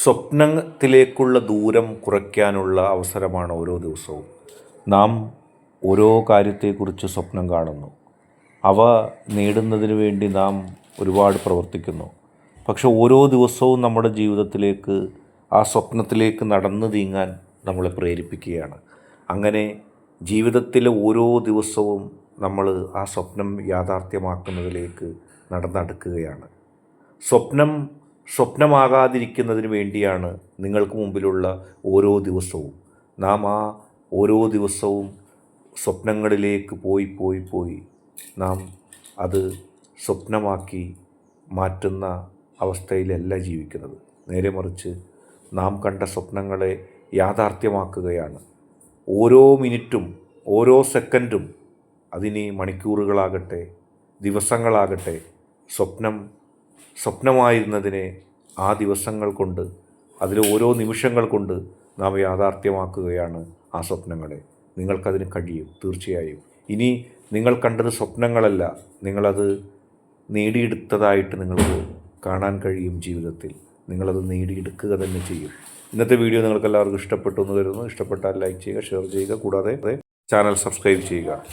സ്വപ്നത്തിലേക്കുള്ള ദൂരം കുറയ്ക്കാനുള്ള അവസരമാണ് ഓരോ ദിവസവും. നാം ഓരോ കാര്യത്തെക്കുറിച്ച് സ്വപ്നം കാണുന്നു. അവ നേടുന്നതിന് വേണ്ടി നാം ഒരുപാട് പ്രവർത്തിക്കുന്നു. പക്ഷെ ഓരോ ദിവസവും നമ്മുടെ ജീവിതത്തിലേക്ക് ആ സ്വപ്നത്തിലേക്ക് നടന്നു നീങ്ങാൻ നമ്മളെ പ്രേരിപ്പിക്കുകയാണ്. അങ്ങനെ ജീവിതത്തിലെ ഓരോ ദിവസവും നമ്മൾ ആ സ്വപ്നം യാഥാർത്ഥ്യമാക്കുന്നതിലേക്ക് നടന്നെടുക്കുകയാണ്. സ്വപ്നമാകാതിരിക്കുന്നതിന് വേണ്ടിയാണ് നിങ്ങൾക്ക് മുമ്പിലുള്ള ഓരോ ദിവസവും. നാം ആ ഓരോ ദിവസവും സ്വപ്നങ്ങളിലേക്ക് പോയി നാം അത് സ്വപ്നമാക്കി മാറ്റുന്ന അവസ്ഥയിലല്ല ജീവിക്കുന്നത്. നേരെ മറിച്ച് നാം കണ്ട സ്വപ്നങ്ങളെ യാഥാർത്ഥ്യമാക്കുകയാണ്. ഓരോ മിനിറ്റും ഓരോ സെക്കൻഡും, അതിന് മണിക്കൂറുകളാകട്ടെ ദിവസങ്ങളാകട്ടെ, സ്വപ്നമായിരുന്നതിനെ ആ ദിവസങ്ങൾ കൊണ്ട്, അതിലെ ഓരോ നിമിഷങ്ങൾ കൊണ്ട് നാം യാഥാർത്ഥ്യമാക്കുകയാണ് ആ സ്വപ്നങ്ങളെ. നിങ്ങൾക്കതിന് കഴിയും, തീർച്ചയായും. ഇനി നിങ്ങൾ കണ്ടത് സ്വപ്നങ്ങളല്ല, നിങ്ങളത് നേടിയെടുത്തതായിട്ട് നിങ്ങൾക്ക് കാണാൻ കഴിയും. ജീവിതത്തിൽ നിങ്ങളത് നേടിയെടുക്കുക തന്നെ ചെയ്യും. ഇന്നത്തെ വീഡിയോ നിങ്ങൾക്ക് എല്ലാവർക്കും ഇഷ്ടപ്പെട്ടു എന്ന് കരുതുന്നു. ഇഷ്ടപ്പെട്ടാൽ ലൈക്ക് ചെയ്യുക, ഷെയർ ചെയ്യുക, കൂടാതെ ചാനൽ സബ്സ്ക്രൈബ് ചെയ്യുക.